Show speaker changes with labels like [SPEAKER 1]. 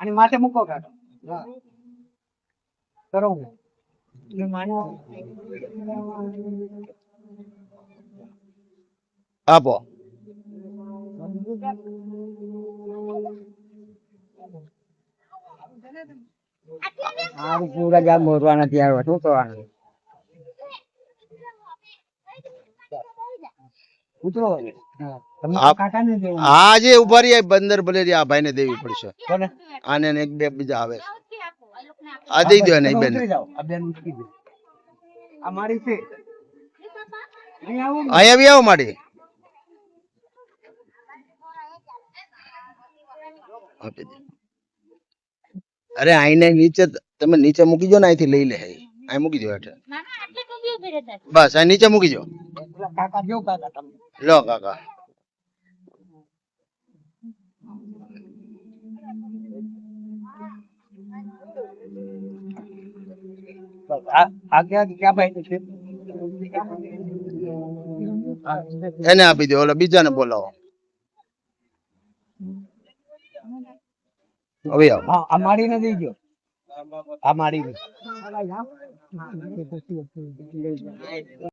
[SPEAKER 1] અને માથે મૂકો કાઢો કરો
[SPEAKER 2] આપો
[SPEAKER 1] આ પૂરા ગામ મોરવા નથી આવ્યો શું કરવાનું ઉતરો તમે કાકા ને દેવું
[SPEAKER 2] હા જે ઉભા રહી બંદર ભલે આ ભાઈ ને દેવી પડશે
[SPEAKER 1] કોને
[SPEAKER 2] આને ને એક બે બીજા આવે આ દઈ દો ને બેન
[SPEAKER 1] ઉતરી જાઓ આ બેન ઉતરી દે આ મારી છે અહીં આવો ને.
[SPEAKER 2] અહીંયા બી આવો માડી આપી દે અરે આઈને નીચે તમે નીચે મૂકી જો ને અહીંથી લઈ લે અહીં મૂકી દો હેઠે બસ અહીં નીચે મૂકી જો
[SPEAKER 1] પેલા કાકા જેવું કાકા તમે
[SPEAKER 2] લો કાકા
[SPEAKER 1] આ ક્યાં ભાઈ છે
[SPEAKER 2] એને આપી દો ઓલા બીજાને બોલાવો હવે આવો
[SPEAKER 1] હા આ મારી ને દઈ ગયો આ મારી